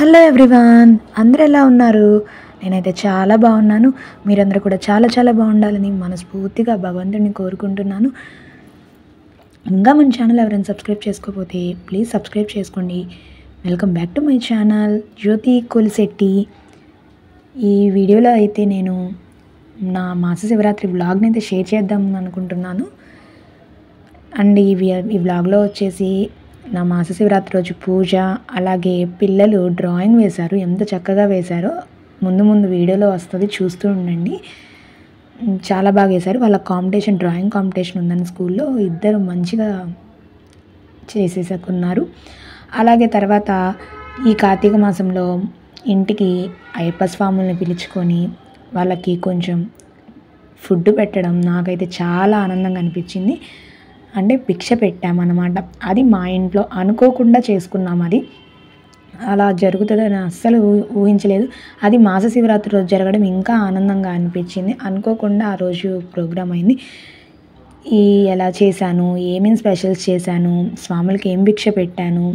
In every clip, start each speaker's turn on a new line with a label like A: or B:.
A: Hello everyone, అందరూ ఎలా ఉన్నారు? నేనైతే చాలా బాగున్నాను. మీరందరూ కూడా చాలా చాలా బాగుండాలని మనస్ఫూర్తిగా భగవంతుడిని కోరుకుంటున్నాను. ఇంకా మన ఛానల్ ఎవరైనా సబ్స్క్రైబ్ చేసుకోకపోతే ప్లీజ్ సబ్స్క్రైబ్ చేసుకోండి. Welcome back to my channel Jyothi Kolisetti. ఈ వీడియోలో అయితే నేను నా మాస శివరాత్రి వ్లాగ్ని అయితే షేర్ చేద్దాం అనుకుంటున్నాను. అండ్ ఈ వ్లాగ్లో వచ్చేసి నా మాస శివరాత్రి రోజు పూజ, అలాగే పిల్లలు డ్రాయింగ్ వేశారు. ఎంత చక్కగా వేశారో ముందు వీడియోలో వస్తుంది, చూస్తూ ఉండండి. చాలా బాగా వేశారు. వాళ్ళ డ్రాయింగ్ కాంపిటీషన్ ఉందని స్కూల్లో ఇద్దరు మంచిగా చేసేసుకున్నారు. అలాగే తర్వాత ఈ కార్తీక మాసంలో ఇంటికి అయ్యప్ప స్వాముల్ని పిలుచుకొని వాళ్ళకి కొంచెం ఫుడ్ పెట్టడం నాకైతే చాలా ఆనందంగా అనిపించింది. అంటే భిక్ష పెట్టామన్నమాట. అది మా ఇంట్లో అనుకోకుండా చేసుకున్నాం. అది అలా జరుగుతుందని అస్సలు ఊహించలేదు. అది మాస శివరాత్రి రోజు జరగడం ఇంకా ఆనందంగా అనిపించింది. అనుకోకుండా ఆ రోజు ప్రోగ్రామ్ అయింది. ఎలా చేశాను, ఏమేమి స్పెషల్స్ చేశాను, స్వాములకి ఏం భిక్ష పెట్టాను,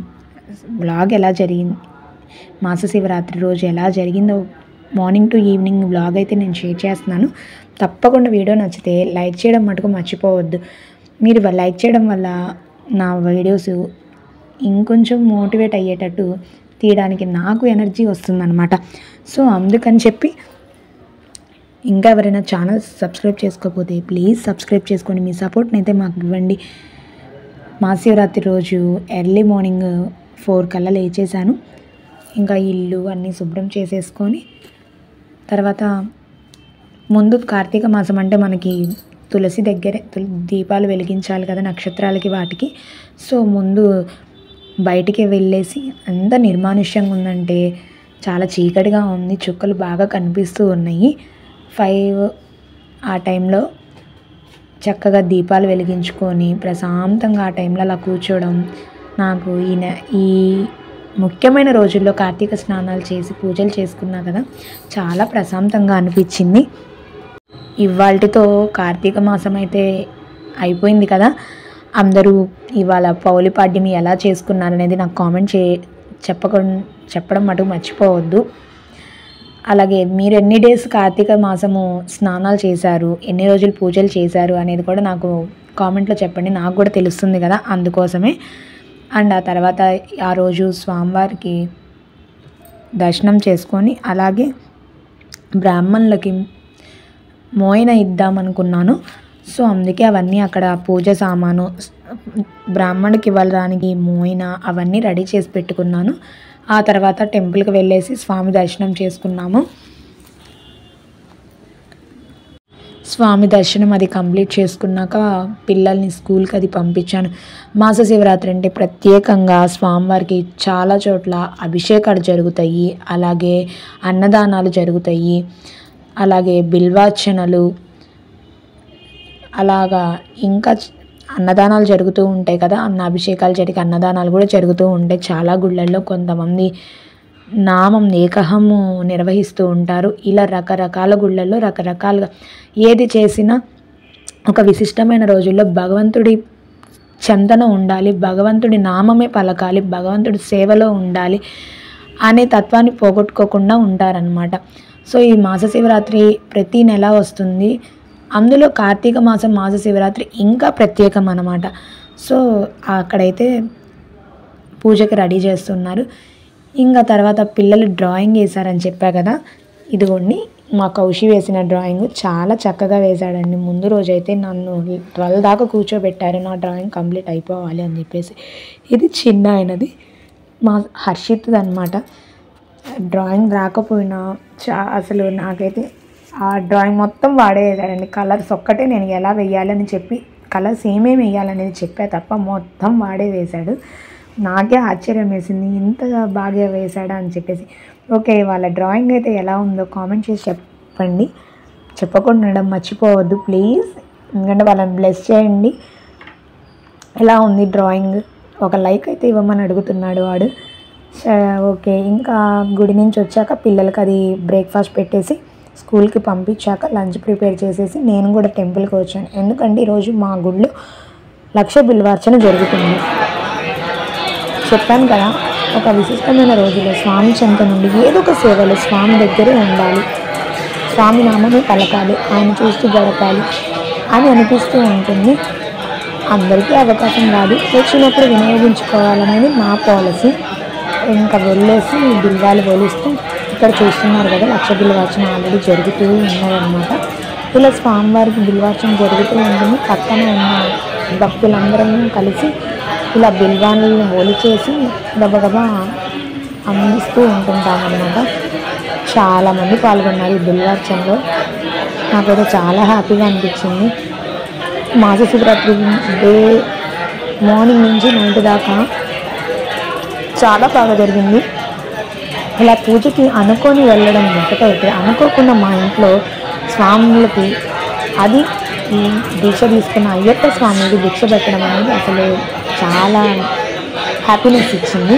A: వ్లాగ్ ఎలా జరిగింది, మాస శివరాత్రి రోజు ఎలా జరిగిందో మార్నింగ్ టు ఈవినింగ్ వ్లాగ్ అయితే నేను షేర్ చేస్తున్నాను. తప్పకుండా వీడియో నచ్చితే లైక్ చేయడం మటుకు మర్చిపోవద్దు. మీరు లైక్ చేయడం వల్ల నా వీడియోస్ ఇంకొంచెం మోటివేట్ అయ్యేటట్టు తీయడానికి నాకు ఎనర్జీ వస్తుందన్నమాట. సో అందుకని చెప్పి ఇంకా ఎవరైనా ఛానల్ సబ్స్క్రైబ్ చేసుకోకపోతే ప్లీజ్ సబ్స్క్రైబ్ చేసుకోండి. మీ సపోర్ట్ని అయితే మాకు ఇవ్వండి. మహాశివరాత్రి రోజు ఎర్లీ మార్నింగ్ 4 కల్లా లేచేసాను. ఇంకా ఇల్లు అన్నీ శుభ్రం చేసేసుకొని తర్వాత ముందు కార్తీక మాసం అంటే మనకి తులసి దగ్గరే దీపాలు వెలిగించాలి కదా, నక్షత్రాలకి వాటికి. సో ముందు బయటికి వెళ్ళేసి అంత నిర్మానుష్యంగా ఉందంటే చాలా చీకటిగా ఉంది. చుక్కలు బాగా కనిపిస్తూ ఉన్నాయి. 5 ఆ టైంలో చక్కగా దీపాలు వెలిగించుకొని ప్రశాంతంగా ఆ టైంలో అలా కూర్చోవడం నాకు ఈ ముఖ్యమైన రోజుల్లో కార్తీక స్నానాలు చేసి పూజలు చేసుకున్నా కదా, చాలా ప్రశాంతంగా అనిపించింది. ఇవాళతో కార్తీక మాసం అయితే అయిపోయింది కదా. అందరూ ఇవాళ పౌలిపాడ్యమి ఎలా చేసుకున్నారనేది నాకు కామెంట్ చెప్పడం మటుకు మర్చిపోవద్దు. అలాగే మీరు ఎన్ని డేస్ కార్తీక మాసము స్నానాలు చేశారు, ఎన్ని రోజులు పూజలు చేశారు అనేది కూడా నాకు కామెంట్లో చెప్పండి. నాకు కూడా తెలుస్తుంది కదా, అందుకోసమే. అండ్ ఆ తర్వాత ఆ రోజు స్వామివారికి దర్శనం చేసుకొని అలాగే బ్రాహ్మణులకి మోయిన ఇద్దామనుకున్నాను. సో అందుకే అవన్నీ అక్కడ పూజ సామాను, బ్రాహ్మణుడికి ఇవ్వడానికి మోయిన అవన్నీ రెడీ చేసి పెట్టుకున్నాను. ఆ తర్వాత టెంపుల్కి వెళ్ళేసి స్వామి దర్శనం చేసుకున్నాము. స్వామి దర్శనం అది కంప్లీట్ చేసుకున్నాక పిల్లల్ని స్కూల్కి అది పంపించాను. మాస శివరాత్రి అంటే ప్రత్యేకంగా స్వామివారికి చాలా చోట్ల అభిషేకాలు జరుగుతాయి, అలాగే అన్నదానాలు జరుగుతాయి, అలాగే బిల్వార్చనలు, అలాగా ఇంకా అన్నదానాలు జరుగుతూ ఉంటాయి కదా. అభిషేకాలు జరిగి అన్నదానాలు కూడా జరుగుతూ ఉంటాయి చాలా గుళ్ళల్లో. కొంతమంది నామం ఏకహము నిర్వహిస్తూ ఉంటారు. ఇలా రకరకాల గుళ్ళల్లో రకరకాలుగా ఏది చేసినా ఒక విశిష్టమైన రోజుల్లో భగవంతుడి చెంతన ఉండాలి, భగవంతుడి నామమే పలకాలి, భగవంతుడి సేవలో ఉండాలి అనే తత్వాన్ని పోగొట్టుకోకుండా ఉంటారనమాట. సో ఈ మాస శివరాత్రి ప్రతి నెల వస్తుంది. అందులో కార్తీక మాసం మాస శివరాత్రి ఇంకా ప్రత్యేకం అన్నమాట. సో అక్కడైతే పూజకి రెడీ చేస్తున్నారు. ఇంకా తర్వాత పిల్లలు డ్రాయింగ్ వేశారని చెప్పా కదా, ఇదిగోండి మా కౌశి వేసిన డ్రాయింగ్ చాలా చక్కగా వేశాడండి. ముందు రోజైతే నన్ను 12 దాకా కూర్చోబెట్టారు నా డ్రాయింగ్ కంప్లీట్ అయిపోవాలి అని చెప్పేసి. ఇది చిన్న ఆయనది, మా హర్షిత్ది అనమాట. డ్రాయింగ్ రాకపోయినా అసలు నాకైతే ఆ డ్రాయింగ్ మొత్తం వాడే వేశాడండి. కలర్స్ ఒక్కటే నేను ఎలా వేయాలని చెప్పి కలర్స్ ఏమేమి వేయాలనేది చెప్పా తప్ప మొత్తం వాడే వేశాడు. నాకే ఆశ్చర్యం వేసింది, ఇంత బాగా వేశాడా అని చెప్పేసి. ఓకే, వాళ్ళ డ్రాయింగ్ అయితే ఎలా ఉందో కామెంట్ చేసి చెప్పండి. చెప్పకుండా ఉండడం మర్చిపోవద్దు ప్లీజ్. ఎందుకంటే వాళ్ళని బ్లెస్ చేయండి. ఎలా ఉంది డ్రాయింగ్, ఒక లైక్ అయితే ఇవ్వమని అడుగుతున్నాడు వాడు. ఓకే, ఇంకా గుడి నుంచి వచ్చాక పిల్లలకి అది బ్రేక్ఫాస్ట్ పెట్టేసి స్కూల్కి పంపించాక లంచ్ ప్రిపేర్ చేసేసి నేను కూడా టెంపుల్కి వచ్చాను. ఎందుకంటే ఈరోజు మా గుడిలో 1,00,000 బిల్వార్చన జరుగుతుంది. చెప్పాను కదా, ఒక విశిష్టమైన రోజులో స్వామి చెంత నుండి ఏదో ఒక సేవలు స్వామి దగ్గరే ఉండాలి, స్వామి నామమే పలకాలి, ఆయన చూస్తూ గడపాలి అని అనిపిస్తూ ఉంటుంది. అందరికీ అవకాశం రాదు, వచ్చినప్పుడు వినియోగించుకోవాలనేది నా పాలసీ. ఇంకా వెళ్ళేసి బిల్వాలు పోలిస్తూ ఇక్కడ చూస్తున్నారు కదా, లక్ష బిల్వార్చన ఆల్రెడీ జరుగుతూ ఉన్నదన్నమాట. ఇలా స్వామివారికి బిల్వార్చన జరుగుతూ ఉంటుంది. పక్కన ఉన్న భక్తులందరం కలిసి ఇలా బిల్వాలను పోలి చేసి గబగబా అందిస్తూ ఉంటుంటామన్నమాట. చాలామంది పాల్గొన్నారు ఈ బిల్వార్చనలో. నాకైతే చాలా హ్యాపీగా అనిపించింది. మాస శివరాత్రి డే మార్నింగ్ నుంచి నైట్ దాకా చాలా బాగా జరిగింది. ఇలా పూజకి అనుకొని వెళ్ళడం ఒకటైతే, అనుకోకుండా మా ఇంట్లో స్వాములకి అది ఈ దీక్ష తీసుకున్న అయ్యప్ప స్వామికి దీక్ష పెట్టడం అనేది అసలు చాలా హ్యాపీనెస్ ఇచ్చింది.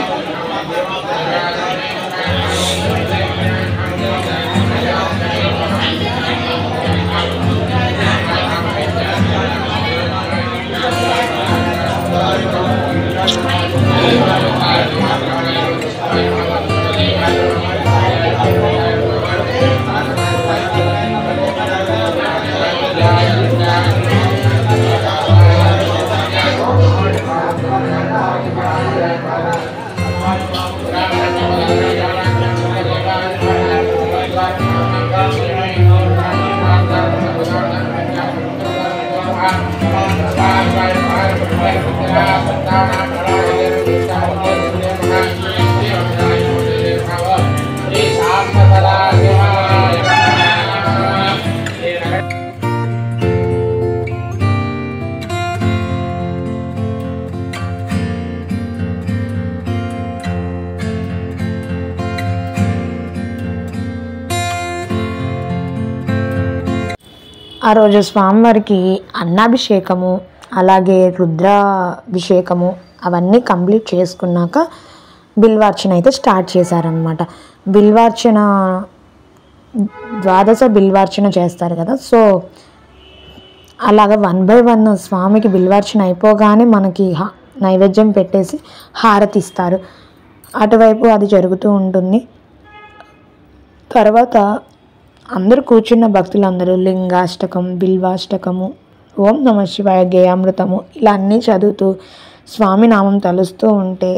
A: ఆ రోజు స్వామివారికి అన్నాభిషేకము, అలాగే రుద్రాభిషేకము అవన్నీ కంప్లీట్ చేసుకున్నాక బిల్వార్చన అయితే స్టార్ట్ చేశారనమాట. బిల్వార్చన ద్వాదశ బిల్వార్చన చేస్తారు కదా, సో అలాగ 1 by 1 స్వామికి బిల్వార్చన అయిపోగానే మనకి నైవేద్యం పెట్టేసి హారతి ఇస్తారు. అటువైపు అది జరుగుతూ ఉంటుంది. తర్వాత అందరూ కూర్చున్న భక్తులందరూ లింగాష్టకం, బిల్వాష్టకము, ఓం నమ శివాయ, గేయామృతము ఇలా అన్నీ చదువుతూ స్వామి నామం తలుస్తూ ఉంటే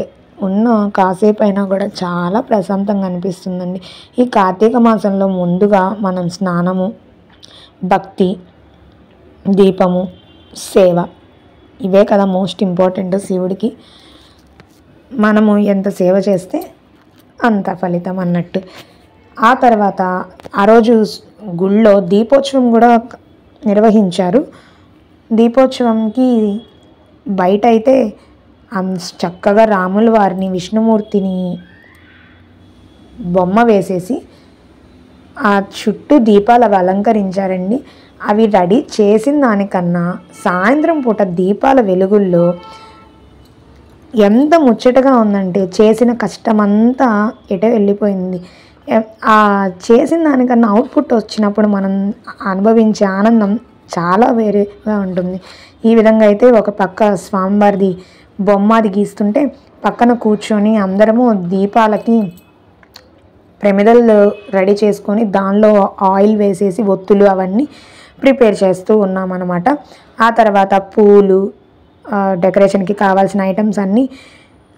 A: ఉన్న కాసేపు అయినా కూడా చాలా ప్రశాంతంగా అనిపిస్తుందండి. ఈ కార్తీక మాసంలో ముందుగా మనం స్నానము, భక్తి, దీపము, సేవ ఇవే కదా మోస్ట్ ఇంపార్టెంట్ శివుడికి. మనము ఎంత సేవ చేస్తే అంత ఫలితం అన్నట్టు. ఆ తర్వాత ఆ రోజు గుళ్ళో దీపోత్సవం కూడా నిర్వహించారు. దీపోత్సవంకి బయట అయితే చక్కగా రాముల వారిని, విష్ణుమూర్తిని బొమ్మ వేసేసి ఆ చుట్టూ దీపాలు అవి అలంకరించారండి. అవి రెడీ చేసిన దానికన్నా సాయంత్రం పూట దీపాల వెలుగుల్లో ఎంత ముచ్చటగా ఉందంటే చేసిన కష్టమంతా ఎటో వెళ్ళిపోయింది. ఆ చేసిన దానికన్నా అవుట్పుట్ వచ్చినప్పుడు మనం అనుభవించే ఆనందం చాలా వేరేగా ఉంటుంది. ఈ విధంగా అయితే ఒక పక్క స్వామివారిది బొమ్మ అది గీస్తుంటే పక్కన కూర్చొని అందరము దీపాలకి ప్రమిదలు రెడీ చేసుకొని దానిలో ఆయిల్ వేసేసి ఒత్తులు అవన్నీ ప్రిపేర్ చేస్తూ ఉన్నామన్నమాట. ఆ తర్వాత పూలు, డెకరేషన్కి కావాల్సిన ఐటమ్స్ అన్నీ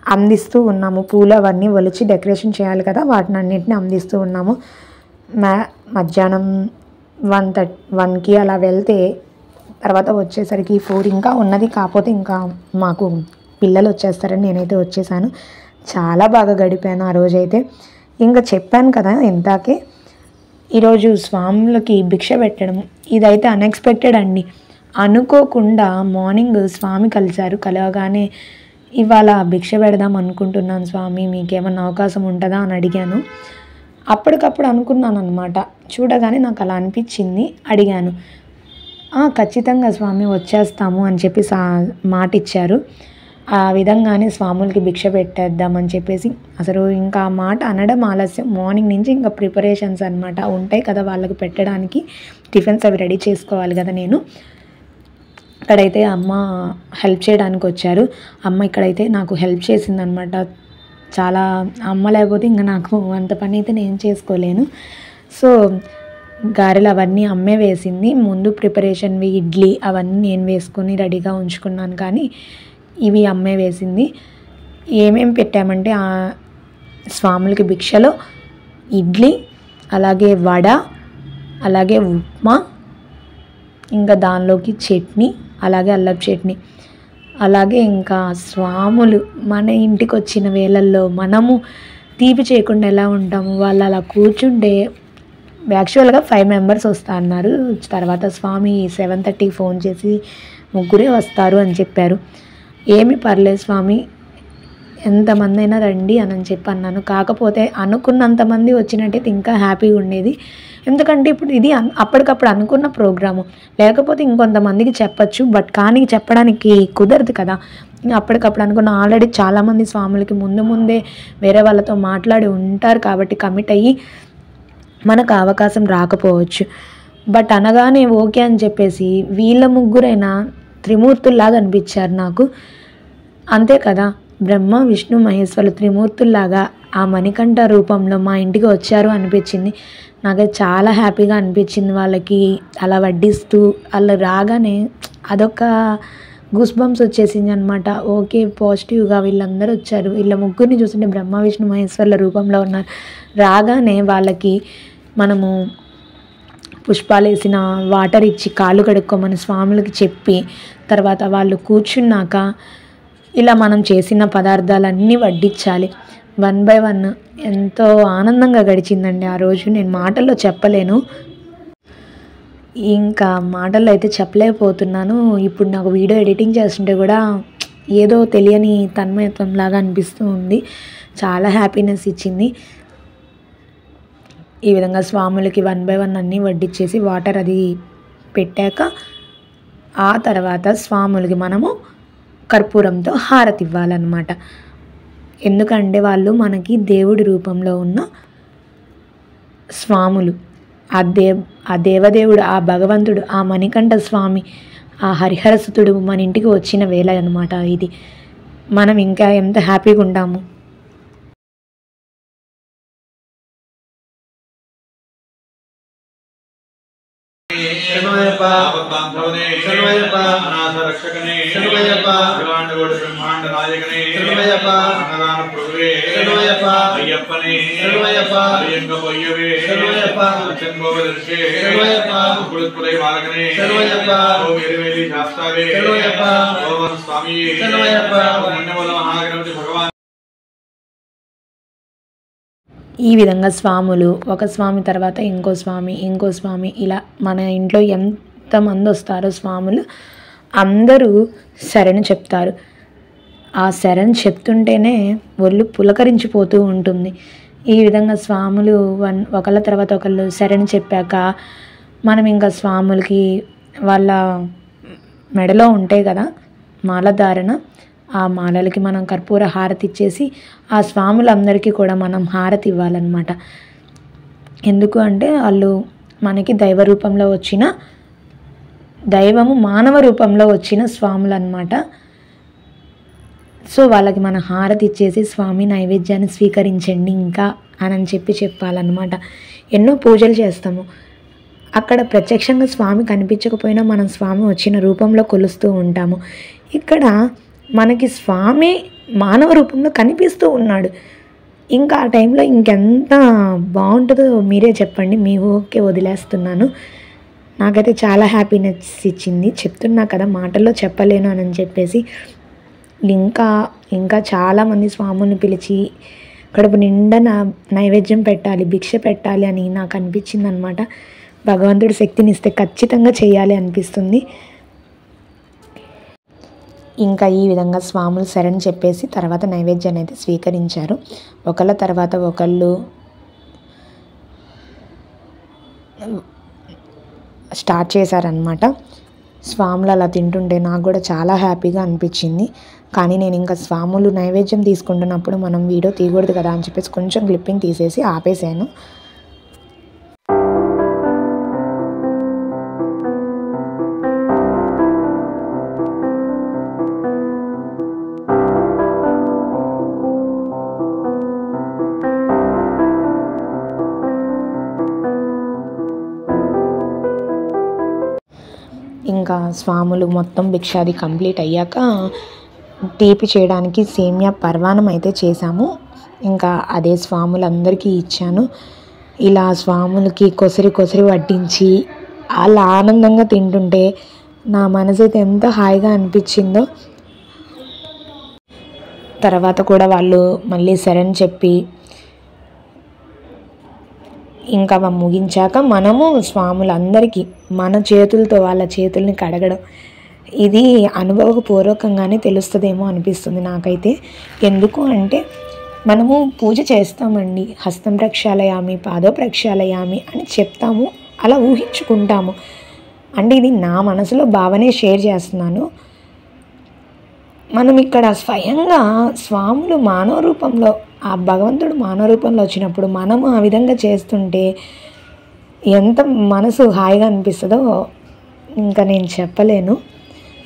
A: అందిస్తూ ఉన్నాము. పూలు అవన్నీ ఒలిచి డెకరేషన్ చేయాలి కదా, వాటిని అన్నింటినీ అందిస్తూ ఉన్నాము. మధ్యాహ్నం 1కి అలా వెళ్తే తర్వాత వచ్చేసరికి 4 ఇంకా ఉన్నది. కాకపోతే ఇంకా మాకు పిల్లలు వచ్చేస్తారని నేనైతే వచ్చేసాను. చాలా బాగా గడిపాను ఆ రోజైతే. ఇంకా చెప్పాను కదా ఇందాకే, ఈరోజు స్వాములకి భిక్ష పెట్టడం ఇదైతే అన్ఎక్స్పెక్టెడ్ అండి. అనుకోకుండా మార్నింగ్ స్వామి కలిశారు. కలవగానే ఇవాళ భిక్ష పెడదాం అనుకుంటున్నాను స్వామి, మీకేమన్నా అవకాశం ఉంటుందా అని అడిగాను. అప్పటికప్పుడు అనుకున్నాను అనమాట. చూడగానే నాకు అలా అనిపించింది, అడిగాను. ఖచ్చితంగా స్వామి వచ్చేస్తాము అని చెప్పి మాట ఇచ్చారు. ఆ విధంగానే స్వాములకి భిక్ష పెట్టేద్దామని చెప్పేసి అసలు ఇంకా ఆ మాట అనడం ఆలస్యం. మార్నింగ్ నుంచి ఇంకా ప్రిపరేషన్స్ అనమాట ఉంటాయి కదా వాళ్ళకి పెట్టడానికి, టిఫిన్స్ అవి రెడీ చేసుకోవాలి కదా. నేను ఇక్కడైతే అమ్మ హెల్ప్ చేయడానికి వచ్చారు. అమ్మ ఇక్కడైతే నాకు హెల్ప్ చేసిందనమాట. చాలా అమ్మ లేకపోతే ఇంక నాకు అంత పని అయితే నేను చేసుకోలేను. సో గారెలు అవన్నీ అమ్మే వేసింది. ముందు ప్రిపరేషన్వి ఇడ్లీ అవన్నీ నేను వేసుకొని రెడీగా ఉంచుకున్నాను, కానీ ఇవి అమ్మే వేసింది. ఏమేమి పెట్టామంటే స్వాములకి భిక్షలో ఇడ్లీ, అలాగే వడ, అలాగే ఉప్మా, ఇంకా దానిలోకి చట్నీ, అలాగే అల్లపు చట్నీ. అలాగే ఇంకా స్వాములు మన ఇంటికి వచ్చిన వేళల్లో మనము తీపి చేయకుండా ఎలా ఉంటాము, వాళ్ళు అలా కూర్చుంటే యాక్చువల్గా 5 మెంబర్స్ వస్తా అన్నారు. తర్వాత స్వామి 7:30కి ఫోన్ చేసి ముగ్గురే వస్తారు అని చెప్పారు. ఏమి పర్లేదు స్వామి, ఎంతమంది అయినా రండి అని చెప్పి అన్నాను. కాకపోతే అనుకున్నంతమంది వచ్చినట్టయితే ఇంకా హ్యాపీగా ఉండేది. ఎందుకంటే ఇప్పుడు ఇది అప్పటికప్పుడు అనుకున్న ప్రోగ్రాము, లేకపోతే ఇంకొంతమందికి చెప్పచ్చు, బట్ కానీ చెప్పడానికి కుదరదు కదా. అప్పటికప్పుడు అనుకున్న ఆల్రెడీ చాలామంది స్వాములకి ముందే వేరే వాళ్ళతో మాట్లాడి ఉంటారు కాబట్టి కమిట్ అయ్యి మనకు అవకాశం రాకపోవచ్చు. బట్ అనగానే ఓకే అని చెప్పేసి వీళ్ళ ముగ్గురైనా త్రిమూర్తుల్లాగా అనిపించారు నాకు. అంతే కదా, బ్రహ్మ విష్ణు మహేశ్వరులు త్రిమూర్తుల్లాగా ఆ మణికంఠ రూపంలో మా ఇంటికి వచ్చారు అనిపించింది. నాకైతే చాలా హ్యాపీగా అనిపించింది. వాళ్ళకి అలా వడ్డిస్తూ అలా రాగానే అదొక గూస్ బంప్స్ వచ్చేసింది అనమాట. ఓకే, పాజిటివ్గా వీళ్ళందరూ వచ్చారు, వీళ్ళ ముగ్గురిని చూస్తుంటే బ్రహ్మ విష్ణు మహేశ్వరుల రూపంలో ఉన్నారు. రాగానే వాళ్ళకి మనము పుష్పాలు వేసిన వాటర్ ఇచ్చి కాళ్ళు కడుక్కోమని స్వాములకి చెప్పి, తర్వాత వాళ్ళు కూర్చున్నాక ఇలా మనం చేసిన పదార్థాలన్నీ వడ్డించాలి. 1 by 1 ఎంతో ఆనందంగా గడిచిందండి ఆ రోజు. నేను మాటల్లో చెప్పలేను, ఇంకా మాటల్లో అయితే చెప్పలేకపోతున్నాను. ఇప్పుడు నాకు వీడియో ఎడిటింగ్ చేస్తుంటే కూడా ఏదో తెలియని తన్మయత్వం లాగా అనిపిస్తూ ఉంది. చాలా హ్యాపీనెస్ ఇచ్చింది. ఈ విధంగా స్వాములకి 1 by 1 అన్నీ వడ్డిచ్చేసి వాటర్ అది పెట్టాక ఆ తర్వాత స్వాములకి మనము కర్పూరంతో హారతి ఇవ్వాలన్నమాట. ఎందుకంటే వాళ్ళు మనకి దేవుడి రూపంలో ఉన్న స్వాములు, ఆ దేవదేవుడు, ఆ భగవంతుడు, ఆ మణికంఠ స్వామి, ఆ హరిహరసుతుడు మన ఇంటికి వచ్చిన వేళ అనమాట ఇది. మనం ఇంకా ఎంత హ్యాపీగా ఉంటాము.
B: శరణమయ్యప్ప బాంధవనే శరణమయ్యప్ప అనాథ రక్షకనే శరణమయ్యప్ప అఖిలాండకోటి బ్రహ్మాండ నాయకనే శరణమయ్యప్ప అన్నదాన ప్రభువే శరణమయ్యప్ప అయ్యప్పనే శరణమయ్యప్ప అయ్యంగ పొయ్యవే శరణమయ్యప్ప చెంగోవదర్శే శరణమయ్యప్ప కులకులై బాలకనే శరణమయ్యప్ప ఓ వేరివేలి శాస్త్రావే శరణమయ్యప్ప ఓం స్వామి శరణమయ్యప్ప నన్నవల మహాగణపతి భగవాన్.
A: ఈ విధంగా స్వాములు ఒక స్వామి తర్వాత ఇంకో స్వామి ఇలా మన ఇంట్లో ఎంతమంది వస్తారో స్వాములు అందరూ శరణు చెప్తారు. ఆ శరణు చెప్తుంటేనే ఒళ్ళు పులకరించిపోతూ ఉంటుంది. ఈ విధంగా స్వాములు ఒకళ్ళ తర్వాత ఒకళ్ళు శరణు చెప్పాక మనం ఇంకా స్వాములకి వాళ్ళ మెడలో ఉంటాయి కదా మాలధారణ, ఆ మాలలకి మనం కర్పూర హారతి ఇచ్చేసి ఆ స్వాములందరికీ కూడా మనం హారతి ఇవ్వాలన్నమాట. ఎందుకు అంటే వాళ్ళు మనకి దైవ రూపంలో వచ్చిన దైవము మానవ రూపంలో వచ్చిన స్వాములు అన్నమాట. సో వాళ్ళకి మనం హారతి ఇచ్చేసి స్వామి నైవేద్యాన్ని స్వీకరించండి ఇంకా అని చెప్పి చెప్పాలన్నమాట. ఎన్నో పూజలు చేస్తాము, అక్కడ ప్రత్యక్షంగా స్వామి కనిపించకపోయినా మనం స్వామి వచ్చిన రూపంలో కొలుస్తూ ఉంటాము. ఇక్కడ మనకి స్వామి మానవ రూపంలో కనిపిస్తూ ఉన్నాడు. ఇంకా ఆ టైంలో ఇంకెంత బాగుంటుందో మీరే చెప్పండి. మీ ఊరికే వదిలేస్తున్నాను. నాకైతే చాలా హ్యాపీనెస్ ఇచ్చింది. చెప్తున్నా కదా మాటల్లో చెప్పలేను అని చెప్పేసి. ఇంకా చాలామంది స్వాముల్ని పిలిచి కడుపు నిండా నైవేద్యం పెట్టాలి, భిక్ష పెట్టాలి అని నాకు అనిపించింది అనమాట. భగవంతుడి శక్తినిస్తే ఖచ్చితంగా చేయాలి అనిపిస్తుంది. ఇంకా ఈ విధంగా స్వాములు శరణ్ చెప్పేసి తర్వాత నైవేద్యాన్ని అయితే స్వీకరించారు. ఒకళ్ళ తర్వాత ఒకళ్ళు స్టార్ట్ చేశారనమాట. స్వాములు అలా తింటుంటే నాకు కూడా చాలా హ్యాపీగా అనిపించింది. కానీ నేను ఇంకా స్వాములు నైవేద్యం తీసుకుంటున్నప్పుడు మనం వీడియో తీయకూడదు కదా అని చెప్పేసి కొంచెం క్లిప్పింగ్ తీసేసి ఆపేసాను. ఇంకా స్వాములు మొత్తం భిక్షాది కంప్లీట్ అయ్యాక తీపి చేయడానికి సేమియా పర్వాణం అయితే చేశాము. ఇంకా అదే స్వాములందరికీ ఇచ్చాను. ఇలా స్వాములకి కొసరి వడ్డించి అలా ఆనందంగా తింటుంటే నా మనసు అయితే ఎంత హాయిగా అనిపించిందో. తర్వాత కూడా వాళ్ళు మళ్ళీ సరేని చెప్పి ఇంకా ముగించాక మనము స్వాములందరికీ మన చేతులతో వాళ్ళ చేతుల్ని కడగడం, ఇది అనుభవపూర్వకంగానే తెలుస్తుందేమో అనిపిస్తుంది నాకైతే. ఎందుకు అంటే మనము పూజ చేస్తామండి, హస్తం ప్రక్షాళయామి పాదో ప్రక్షాళయామి అని చెప్తాము, అలా ఊహించుకుంటాము. అంటే ఇది నా మనసులో భావనే షేర్ చేస్తున్నాను. మనం ఇక్కడ స్వయంగా స్వాములు మానవ రూపంలో, ఆ భగవంతుడు మానవ రూపంలో వచ్చినప్పుడు మనము ఆ విధంగా చేస్తుంటే ఎంత మనసు హాయిగా అనిపిస్తుందో ఇంకా నేను చెప్పలేను.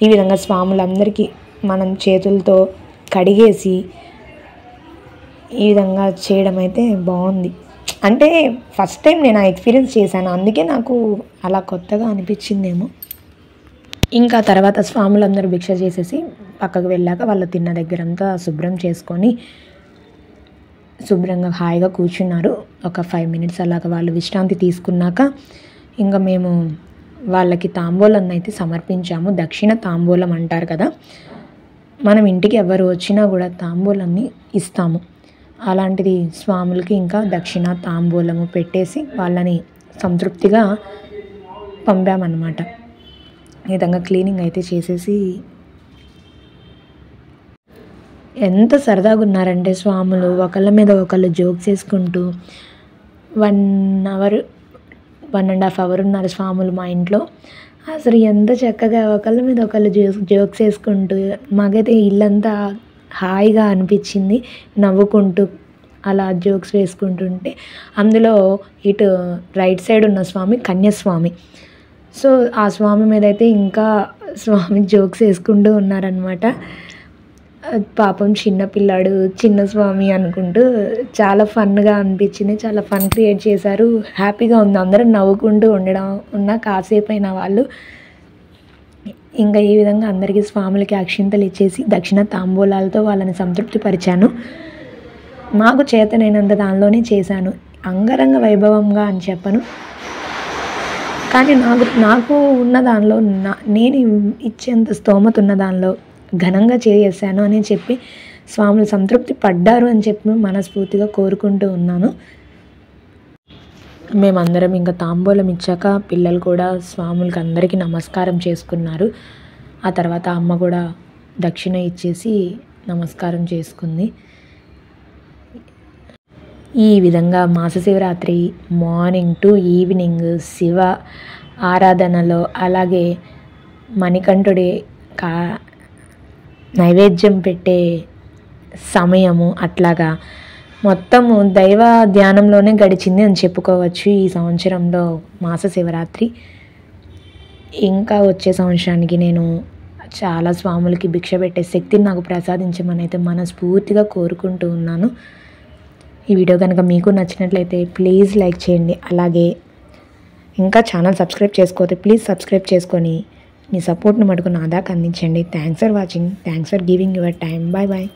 A: ఈ విధంగా స్వాములందరికీ మనం చేతులతో కడిగేసి ఈ విధంగా చేయడం అయితే బాగుంది. అంటే ఫస్ట్ టైం నేను ఆ ఎక్స్పీరియన్స్ చేశాను, అందుకే నాకు అలా కొత్తగా అనిపించిందేమో. ఇంకా తర్వాత స్వాములందరూ భిక్ష చేసేసి పక్కకు వెళ్ళాక వాళ్ళు తిన్న దగ్గరంతా శుభ్రం చేసుకొని శుభ్రంగా హాయిగా కూర్చున్నారు. ఒక 5 minutes అలాగా వాళ్ళు విశ్రాంతి తీసుకున్నాక ఇంకా మేము వాళ్ళకి తాంబూలం అయితే సమర్పించాము. దక్షిణ తాంబూలం అంటారు కదా, మనం ఇంటికి ఎవరు వచ్చినా కూడా తాంబూలాన్ని ఇస్తాము. అలాంటిది స్వాములకి ఇంకా దక్షిణ తాంబూలము పెట్టేసి వాళ్ళని సంతృప్తిగా పంపామన్నమాట. ఈ విధంగా క్లీనింగ్ అయితే చేసేసి ఎంత సరదాగా ఉన్నారంటే స్వాములు ఒకళ్ళ మీద ఒకళ్ళు జోక్స్ వేసుకుంటూ 1.5 hour ఉన్నారు స్వాములు మా ఇంట్లో. అసలు ఎంత చక్కగా ఒకళ్ళ మీద ఒకళ్ళు జోక్స్ వేసుకుంటూ, మాకైతే ఇల్లంతా హాయిగా అనిపించింది. నవ్వుకుంటూ అలా జోక్స్ వేసుకుంటుంటే అందులో ఇటు రైట్ సైడ్ ఉన్న స్వామి కన్యాస్వామి. సో ఆ స్వామి మీద అయితే ఇంకా స్వామి జోక్స్ వేసుకుంటూ ఉన్నారనమాట. పాపం చిన్నపిల్లాడు చిన్న స్వామి అనుకుంటూ చాలా ఫన్గా అనిపించింది. చాలా ఫన్ క్రియేట్ చేశారు, హ్యాపీగా ఉంది. అందరూ నవ్వుకుంటూ ఉన్న కాసేపు అయిన వాళ్ళు ఇంకా ఈ విధంగా అందరికీ స్వాములకి అక్షింతలు ఇచ్చేసి దక్షిణ తాంబూలాలతో వాళ్ళని సంతృప్తి పరిచాను. నాకు చేతనైనంత దానిలోనే చేశాను. అంగరంగ వైభవంగా అని చెప్పను, కానీ నాకు ఉన్న దానిలో నేను ఇచ్చేంత స్తోమత ఉన్న దానిలో ఘనంగా చేశాను అని చెప్పి స్వాములు సంతృప్తి పడ్డారు అని చెప్పి మనస్ఫూర్తిగా కోరుకుంటూ ఉన్నాను. మేమందరం ఇంకా తాంబూలం ఇచ్చాక పిల్లలు కూడా స్వాములకి అందరికీ నమస్కారం చేసుకున్నారు. ఆ తర్వాత అమ్మ కూడా దక్షిణ ఇచ్చేసి నమస్కారం చేసుకుంది. ఈ విధంగా Masa Shivaratri morning to evening Shiva ఆరాధనలో, అలాగే మణికంఠుడి నైవేద్యం పెట్టే సమయము, అట్లాగా మొత్తము దైవ ధ్యానంలోనే గడిచింది అని చెప్పుకోవచ్చు ఈ సంవత్సరంలో మాస శివరాత్రి. ఇంకా వచ్చే సంవత్సరానికి నేను చాలా స్వాములకి భిక్ష పెట్టే శక్తిని నాకు ప్రసాదించమని అయితే మనస్ఫూర్తిగా కోరుకుంటూ ఉన్నాను. ఈ వీడియో కనుక మీకు నచ్చినట్లయితే ప్లీజ్ లైక్ చేయండి. అలాగే ఇంకా ఛానల్ సబ్స్క్రైబ్ చేసుకోతే ప్లీజ్ సబ్స్క్రైబ్ చేసుకొని మీ సపోర్ట్ని మటుకు నా దాకా అందించండి. Thanks for watching. Thanks for giving your time. Bye bye.